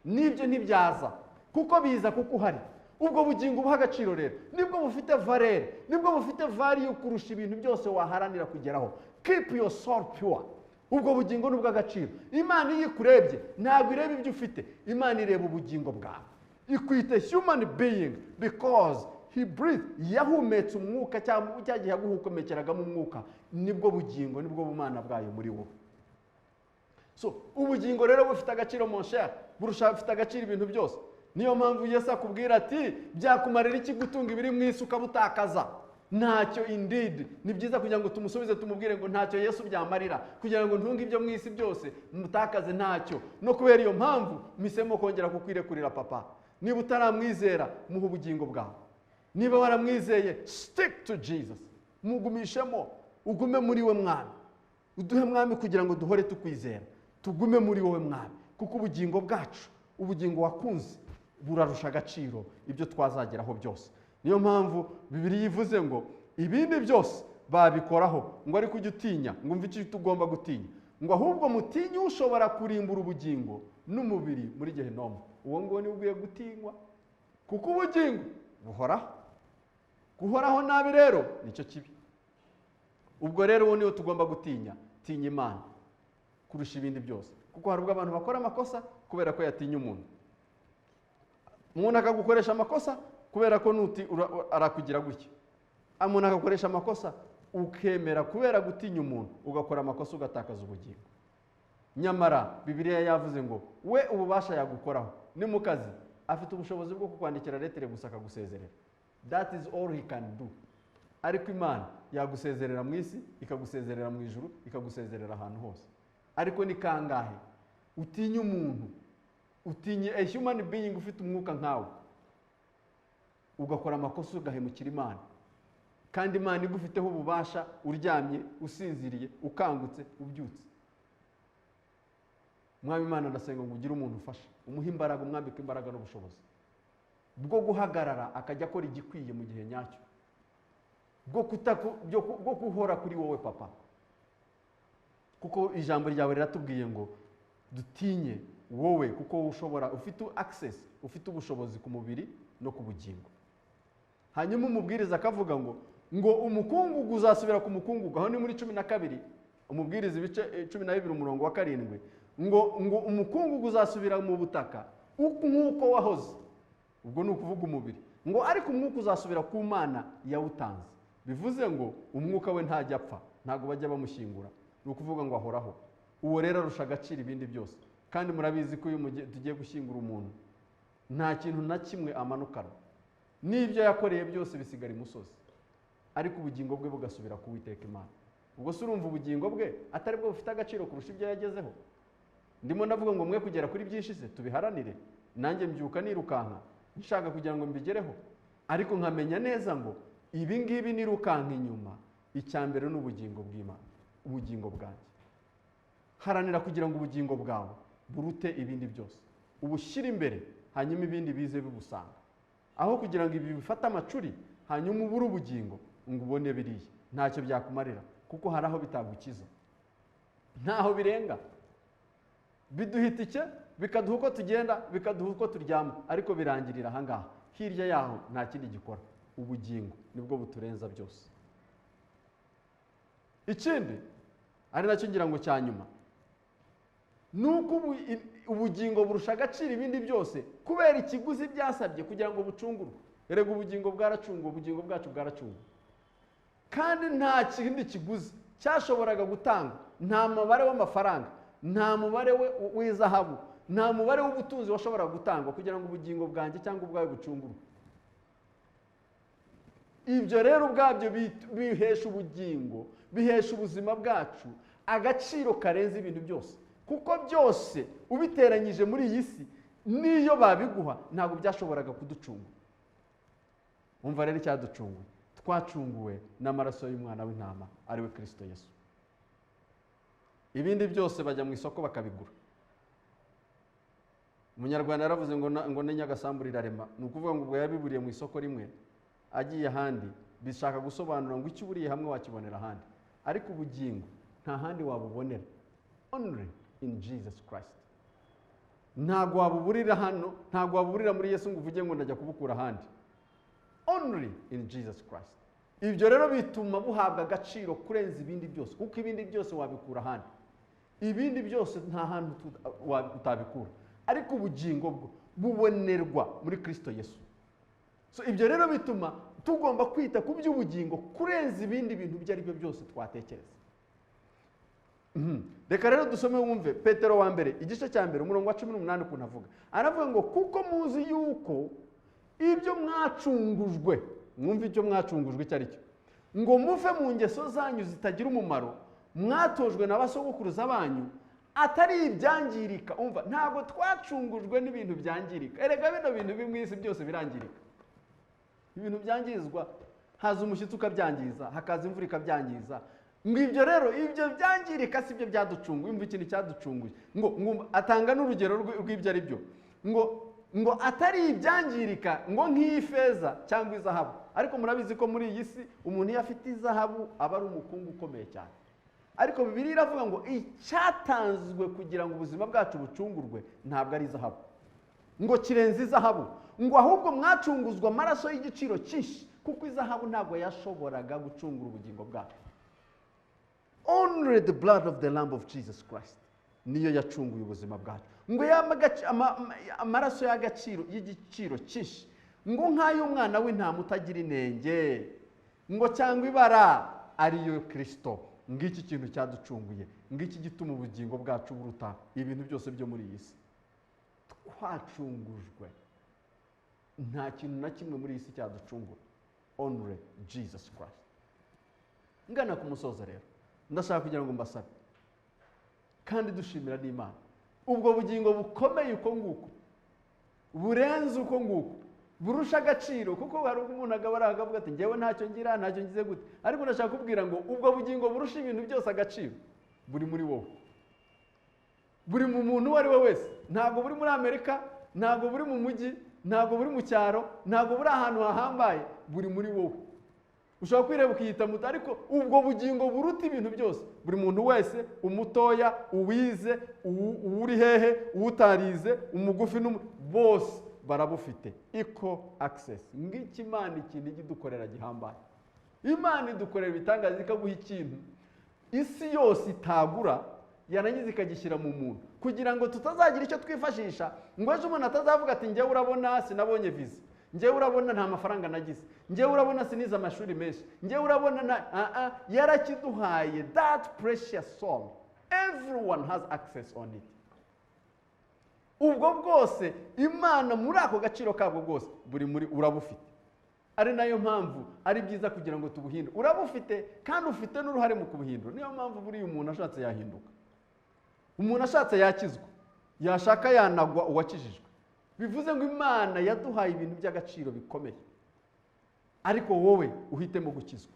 n'ibyo ntibyaza, kuko biza kuko uhari. Ubwo bugingo buha agaciro rero nibwo bufite valeur, nibwo bufite value kurusha ibintu byose waharanira kugeraho. Keep your soul pure. Ubwo bugingo nubwo agaciro. Imana iyo ikurebye ntabwo ireba ibyo ufite, Imana ireba ubugingo bwawe. Ikwita human being because he breathed, yahumetse umwuka cyangwa cyagiye yaguhumekeragamo umwuka. Nibwo bugingo, nibwo bumana bwayo muri wowe. So ubugingo rero bufite agaciro mon cher, burusha bufite agaciro ibintu byose. Niyo mpamvu Yesu akubwira ati byakumarira iki gutunga ibiri mu isi ukabutakaza? Ntacyo. Indeed, ni byiza kugira ngo tumusubize tumubwire ngo ntacyo Yesu byamarira, kugira ngo ntunge ibyo mu isi byose mutakaze ntacyo. No kubera iyo mpamvu misemo kongera kukwirekurira papa. Niba utaramwizera muha ubugingo bwawe. Niba waramwizeye stick to Jesus, mugumishemo, ugume muri we mwami. Uduhe mwami kugira ngo duhore tukwizera, tugume muri wowe mwami, kuko ubugingo bwacu, ubugingo wakunze burarusha agaciro ibyo twazageraho byose. Niyo mpamvu Bibiliya ivuze ngo ibindi byose babikoraho, ngo ari kujya utinya, ngo umve icyo tugomba gutinya, ngo ahubwo mutinye ushobora kurimbura ubugingo n'umubiri muri Gehinomu. Uwo ngo ni ugiye gutinywa, kuko ubugingo buhoraho. Guhoraho nabi rero nicyo kibi. Ubwo rero uwo niwe tugomba gutinya. Tinya Imana kurusha ibindi byose, kuko hari ubwo abantu bakora amakosa kubera ko yatinya umuntu. Umuntu akagukoresha amakosa kubera ko arakugira gutya. Umuntu akagukoresha amakosa ukemera kubera gutinya umuntu, ugakora amakosa ugatakaza ubugingo. Nyamara Bibiliya yavuze ngo we ububasha yagukoraho ni mu kazi, afite ubushobozi bwo kukwandikira letere gusa akagusezerera. That is all he can do. Ariko Imana yagusezerera mu isi, ikagusezerera mu ijuru, ikagusezerera ahantu hose. Ariko ni kangahe utinya umuntu, utinye a human being ufite umwuka nkawe, ugakora amakosa ugahemukira Imana, kandi Imana igufiteho ububasha, uryamye, usinziriye, ukangutse, ubyutse. Mwami Imana ndasenga ngo ugire umuntu ufasha, umuhe imbaraga, umwambike imbaraga n'ubushobozi bwo guhagarara akajya akora igikwiye mu gihe nyacyo, bwo guhora kuri wowe papa, kuko ijambo ryawe riratubwiye ngo dutinye wowe, kuko ushobora, ufite access, ufite ubushobozi ku mubiri no ku bugingo. Hanyuma umubwiriza akavuga ngo umukungugu uzasubira ku mukungugu. Aho ni muri 12 umubwiriza ibice 12 umurongo wa 7 ngo umukungugu uzasubira mu butaka nk'uko wahoze. Ubwo ni ukuvuga umubiri. Ngo ariko umwuka uzasubira ku Mana yawutanze. bivuze ngo umwuka we ntajya apfa, ntabwo bajya bamushyingura, ni ukuvuga ngo ahoraho. Uwo rero arusha agaciro ibindi byose, kandi murabizi ko iyo tugiye gushyingura umuntu nta kintu na kimwe amanukana, n'ibyo yakoreye byose bisigara imusozi, ariko ubugingo bwe bugasubira ku Uwiteka Imana. Ubwo se urumva ubugingo bwe atari bwo bufite agaciro kurusha ibyo yagezeho? Ndimo ndavuga ngo mwe kugera kuri byinshi se tubiharanire, nanjye mbyuka nirukanka nshaka kugira ngo mbigereho, ariko nkamenya neza ngo ibi ngibi nirukanka inyuma, icya mbere ni ubugingo bw'Imana, ubugingo bwanjye. Haranira kugira ngo ubugingo bwawe burute ibindi byose, ubushyire imbere, hanyuma ibindi bize bibusanga, aho kugira ngo ibi bifate amacuri hanyuma ubure ubugingo ngo ubone biriya. Ntacyo byakumarira, kuko hari aho bitagukiza, ntaho birenga. Biduhita icye, bikaduha uko tugenda, bikaduha uko turyama, ariko birangirira ahangaha. Hirya yaho nta kindi gikora. Ubugingo nibwo buturenza byose. Ikindi ari nacyo ngira ngo cya nyuma, nuko ubugingo burusha agaciro ibindi byose kubera ikiguzi byasabye kugira ngo bucungurwe. Erega ubugingo bwaracunguwe, ubugingo bwacu bwaracunguwe, kandi nta kindi kiguzi cyashoboraga gutanga, nta mubare w'amafaranga, nta mubare w'izahabu, nta mubare w'ubutunzi washobora gutangwa kugira ngo ubugingo bwanjye cyangwa ubwawe bucungurwe. Ibyo rero ubwabyo bihesha ubugingo, bihesha ubuzima bwacu agaciro karenze ibintu byose, kuko byose ubiteranyije muri iyi si n'iyo babiguha ntabwo byashoboraga kuducungura. Umva rero icyaducunguye, twacunguwe n'amaraso y'umwana w'intama ari we Kristo Yesu. Ibindi byose bajya mu isoko bakabigura. Umunyarwanda yaravuze ngo n'Nyagasambu rirarema, ni ukuvuga ngo ubwo yabiburiye mu isoko rimwe, agiye ahandi bishaka gusobanura ngo icyo uburiye hamwe wakibonera ahandi, ariko ubugingo nta handi wabubonera, only in Jesus Christ. Ntabwo wabuburira hano, ntabwo wabuburira muri Yesu ngo uvuge ngo ndajya kubukura ahandi, only in Jesus Christ. Ibyo rero bituma buhabwa agaciro kurenza ibindi byose, kuko ibindi byose wabikura ahandi, ibindi byose nta hantu utabikura, ariko ubugingo bwo bubonerwa muri Kristo Yesu. So ibyo rero bituma tugomba kwita ku by'ubugingo kurenza ibindi bintu ibyo ari byo byose twatekereza. Reka rero dusome wumve Petero wa mbere igice cya mbere umurongo wa 18 ukuntu avuga. Aravuga ngo kuko muzi yuko ibyo mwacungujwe, mwumve icyo mwacungujwe icyo ari cyo, ngo muve mu ngeso zanyu zitagira umumaro mwatojwe na basogokuruza banyu, atari ibyangirika. Umva, ntabwo twacungujwe n'ibintu byangirika. Erega bino bintu bimwe isi byose birangirika. Ibintu byangizwa, haza umushyitsi ukabyangiza, hakaza imvura ikabyangiza. Ngo ibyo rero, ibyo byangirika si byo byaducunguye. Umva ikintu cyaducunguye, ngo atanga n'urugero rw'ibyo ari byo, ngo atari ibyangirika, ngo nk'ifeza cyangwa izahabu. Ariko murabizi ko muri iyi si umuntu iyo afite izahabu aba ari umukungu ukomeye cyane. Ariko Bibiliya iravuga ngo icyatanzwe kugira ngo ubuzima bwacu bucungurwe ntabwo ari izahabu, ngo kirenze izahabu, ngo ahubwo mwacunguzwa amaraso y'igiciro cyinshi, kuko izahabu ntabwo yashoboraga gucungura ubugingo bwacu. Only the blood of the Lamb of Jesus Christ niyo yacunguye ubuzima bwacu. Ngo amaraso y'igiciro cyinshi, ngo nk'ay'umwana w'intama utagira inenge, ngo cyangwa ibara ariyo Kristo. Ngiki kintu cyaducunguye, ngiki gituma ubugingo bwacu buruta ibintu byose byo muri iyi si. Twacungujwe, nta kintu na kimwe muri iyi si cyaducungura, only Jesus Christ. Ngana ku musozo rero, ndashaka kugira ngo mbasabe kandi dushimira n'Imana ubwo bugingo bukomeye uko nguko, burenze uko nguko, burusha agaciro, kuko hari umuntu agabara akavuga ati ngewe ntacyo ngira, ntacyo ngize gute. Ariko ndashaka kubwira ngo ubwo bugingo burusha ibintu byose agaciro buri muri wowe, buri mu muntu uwo ari we wese. Ntabwo buri muri Amerika, ntabwo buri mu mujyi, ntabwo buri mu cyaro, ntabwo buri ahantu hahambaye, buri muri wowe. Ushobora kwireba ukiyita muto, ariko ubwo bugingo buruta ibintu byose. Buri muntu wese, umutoya, uwize, uri hehe, utarize, umugufi bose barabufite equal access. Ngiki Imana ikintu igidukorera gihambaye. Imana idukorera ibitangaza, ikaguha ikintu isi yose itagura, yarangiza ikagishyira mu muntu, kugira ngo tutazagira icyo twifashisha, ngo ejo umuntu atazavuga ati njyewe urabona sinabonye visa, njyewe urabona nta mafaranga nagize, njyewe urabona sinize amashuri menshi, njyewe urabona yarakiduhaye. That precious soul, everyone has access on it. Ubwo bwose Imana muri ako gaciro kabwo bwose buri muri urabufite. Ari nayo mpamvu ari byiza kugira ngo tubuhindure. Urabufite kandi ufite n'uruhare mu kubuhindura. Niyo mpamvu buri umuntu ashatse yahinduka. Umuntu ashatse yakizwa, yashaka yanagwa uwakijijwe. Bivuze ngo Imana yaduhaye ibintu by'agaciro bikomeye. Ariko wowe uhitemo gukizwa.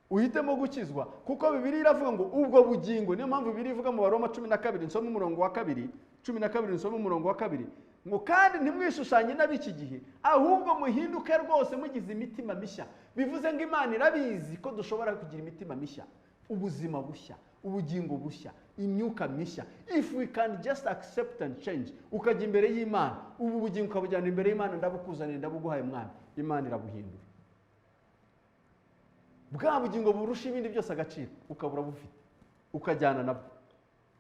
Uhitemo gukizwa kuko Bibiliya iravuga ngo ubwo bugingo, niyo mpamvu Bibiliya ivuga mu Baroma 12 nsoma umurongo wa 2, 12 nsoma umurongo wa 2, ngo kandi ntimwishushanye n'abiki gihe, ahubwo muhinduke rwose mugize imitima mishya. Bivuze ngo Imana irabizi ko dushobora kugira imitima mishya, ubuzima bushya, ubugingo bushya, imyuka mishya. If we can just accept and change, ukajya imbere y'Imana, ubu bugingo ukabujyana imbere y'Imana, ndabukuzanira ndabuguhaye Mwami, Imana irabuhindura. Bwa bugingo burusha ibindi byose agaciro ukabura bufite, ukajyana nabwo,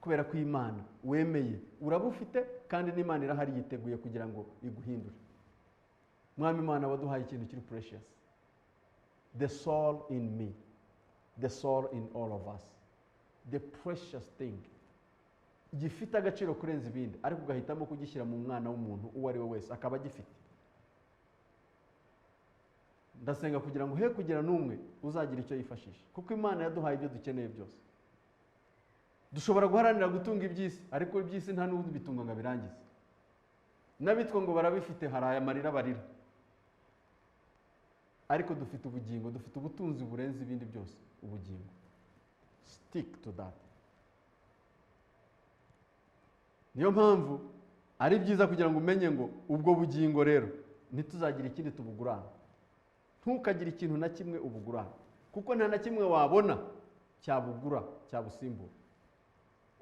kubera ko Imana wemeye urabufite, kandi n'Imana irahari yiteguye kugira ngo iguhindure. Mwami Imana waduhaye ikintu kiri precious, the soul in me, the soul in all of us, the precious thing, gifite agaciro kurenza ibindi, ariko ugahitamo kugishyira mu mwana w'umuntu uwo ari we wese akaba agifite. Ndasenga kugira ngo he kugira n'umwe uzagira icyo yifashisha, kuko Imana yaduhaye ibyo dukeneye byose. Dushobora guharanira gutunga iby'isi, ariko iby'isi nta n'ubundi bitunga ngo birangize. N'abitwa ngo barabifite hari amarira barira, ariko dufite ubugingo, dufite ubutunzi burenze ibindi byose, ubugingo. Stick to that. Niyo mpamvu ari byiza kugira ngo umenye ngo ubwo bugingo rero ntituzagira ikindi tubugurana. Ntukagire ikintu na kimwe ubugurana, kuko nta na kimwe wabona cyabugura cyabusimbura.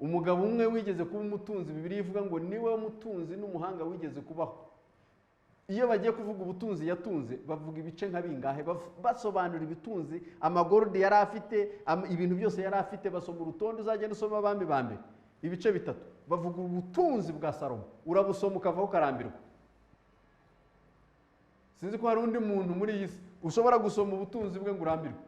Umugabo umwe wigeze kuba umutunzi, Bibiliya ivuga ngo niwe mutunzi n'umuhanga wigeze kubaho. Iyo bagiye kuvuga ubutunzi yatunze, bavuga ibice nka bingahe, basobanura ibitunzi, amagorodi yari afite, ibintu byose yari afite, basoma urutonde, uzagenda usoma abami ba mbere ibice 3, bavuga ubutunzi bwa Salomo, urabusoma ukavaho ukarambirwa. Sinzi ko hari undi muntu muri iyi si ushobora gusoma ubutunzi bwe ngo urambirwe,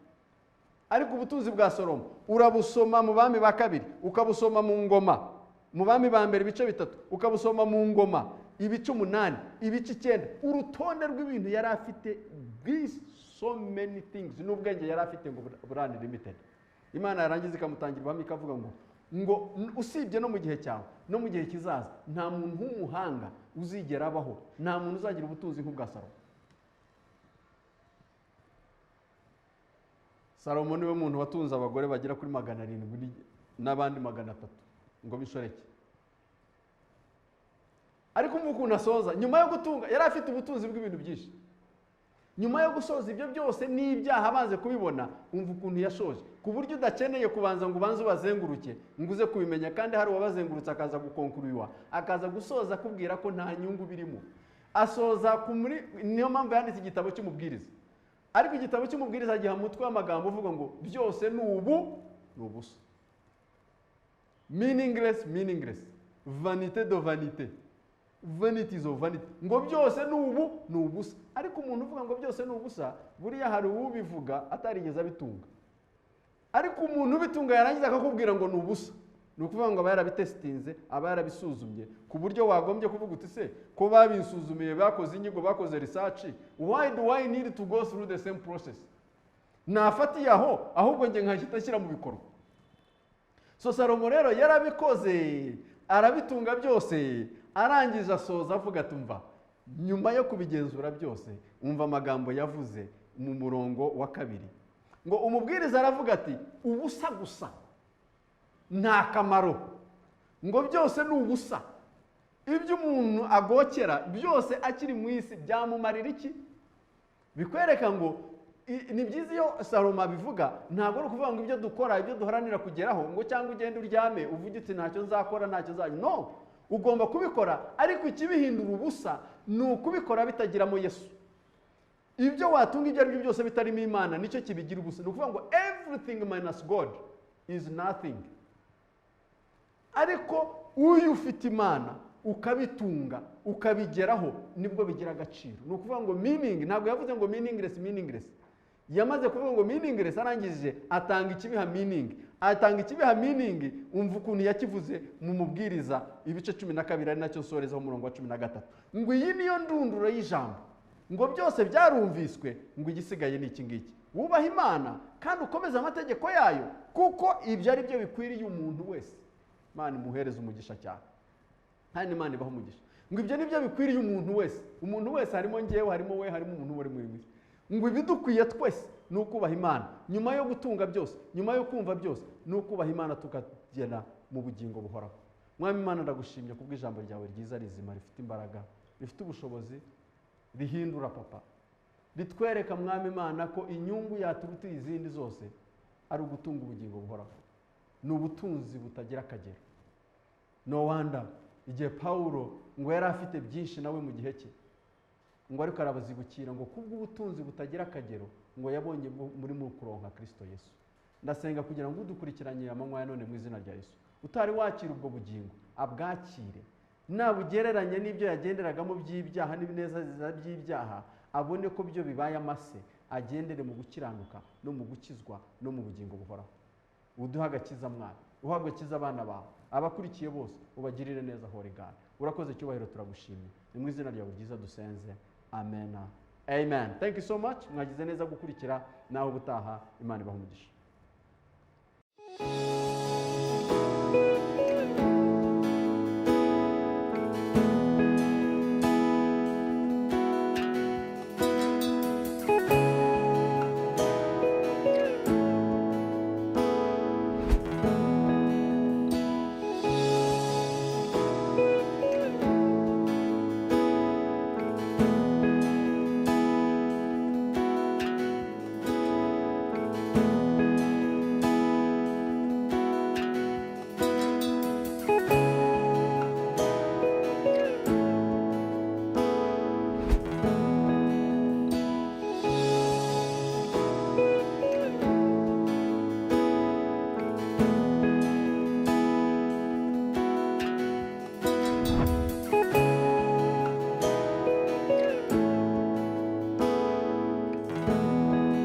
ariko ubutunzi bwa Salomo urabusoma mu bami ba 2, ukabusoma mu ngoma, mu bami ba mbere ibice 3, ukabusoma mu ngoma ibice 8, ibice 9, urutonde rw'ibintu yari afite, so many things, n'ubwenge yari afite ngo burani limited. Imana yarangiza ikamutangira bami ikavuga ngo usibye no mu gihe cyawe no mu gihe kizaza nta muntu w'umuhanga uzigera abaho, nta muntu uzagira ubutunzi nk'ubwa Salomo. Salomo niwe muntu watunze abagore bagera kuri 700 n'abandi 300 ngo bishoreke. Ariko umuntu asoza nyuma yo gutunga, yari afite ubutunzi bw'ibintu byinshi. Nyuma yo gusoza ibyo byose n'ibyaha abanze kubibona, umva ukuntu yashoje, ku buryo udakeneye kubanza ngo ubanze ubazenguruke nguze kubimenya, kandi hari uwabazengurutse akaza gukonkuriwa, akaza gusoza kubwira ko nta nyungu birimo. Asoza niyo mpamvu yanditse igitabo cy'umubwiriza. Ariko igitabo cy'umubwiriza giha mutwe w'amagambo uvuga ngo byose n'ubusa. Meaningless, vanité de vanité, vanities of vanity. Ngo byose n'ubusa. Ariko umuntu uvuga ngo byose n'ubusa, buriya hari ubivuga atarigeze abitunga. Ariko umuntu ubitunga yarangiza akakubwira ngo n'ubusa. Nukuvuga ngo abayarabitestinze, abayarabisuzumye, ku buryo wagombye kuvuga uti se ko babinsuzumiye, bakoze inyigo, bakoze research, why do I need to go through the same process? Nafatiye aho ahubwo nge nkahita shyira mu bikorwa. So Salomo rero yarabikoze, arabitunga byose, arangije asoza avuga tumva, nyuma yo kubigenzura byose, umva amagambo yavuze mu murongo wa 2, ngo umubwiriza aravuga ati ubusa gusa nta kamaro, ngo byose n'ubusa. Ibyo umuntu agokera byose akiri mu isi byamumarira iki? Bikwereka ngo ni byiza iyo Salomo abivuga, ntabwo ari ukuvuga ngo ibyo dukora, ibyo duharanira kugeraho, ngo cyangwa ugende uryame uvuge uti ntacyo nzakora, ntacyo nzajya. No, ugomba kubikora, ariko ikibihindura ubusa ni ukubikora bitagiramo Yesu. Ibyo watunga ibyo ari byo byose bitarimo Imana nicyo kibigira ubusa. Ni ukuvuga ngo everything minus God is nothing. Ariko uyu ufite Imana ukabitunga ukabigeraho nibwo bigira agaciro. Ni ukuvuga ngo meaning, ntabwo yavuze ngo meaningless. Yamaze kuvuga ngo meaningless, arangije atanga ikibiha meaning. Atanga ikibiha meaning, umva ukuntu yakivuze mu mubwiriza ibice 12 ari nacyo sorezaho umurongo wa 13. Ngo iyi niyo ndunduro y'ijambo, ngo byose byarumviswe, ngo igisigaye ni iki ngiki: wubaha Imana kandi ukomeze amategeko yayo, kuko ibyo ari byo bikwiriye umuntu wese. Imana imuhereza umugisha cyane, kandi Imana ibaho umugisha. Ngo ibyo nibyo bikwiriye umuntu wese. Umuntu wese harimo ngewe, harimo we, harimo umuntu wari muri mwe. Ngo ibidukwiye twese ni ukubaha Imana. Nyuma yo gutunga byose, nyuma yo kumva byose, ni ukubaha Imana tukagera mu bugingo buhoraho. Mwami Imana, ndagushimye kubw'ijambo ryawe ryiza rizima, rifite imbaraga, rifite ubushobozi, rihindura papa. Ritwereka Mwami Imana ko inyungu yaturuta izindi zose ari ugutunga ubugingo buhoraho. Ni ubutunzi butagira akagero. No wonder igihe Paulo ngo yari afite byinshi nawe mu gihe cye, ngo ariko arabazibukira ngo kubw'ubutunzi butagira akagero ngo yabonye muri mu kuronka Kristo Yesu. Ndasenga kugira ngo udukurikiranye amanywa ya none mu izina rya Yesu, utari wakira ubwo bugingo abwakire, nabugereranye n'ibyo yagenderagamo by'ibyaha n'ibinezeza by'ibyaha, abone ko byo bibaye amase, agendere mu gukiranuka no mu gukizwa no mu bugingo buhoraho. Uduha agakiza Mwana, uhabwe agakiza abana bawe, abakurikiye bose ubagirire neza hore God. Urakoze cyubahiro, turagushimye. Ni mu izina ryawe ryiza dusenze, amen. Amen. Thank you so much. Mwagize neza gukurikira, naho gutaha. Imana ibahe umugisha.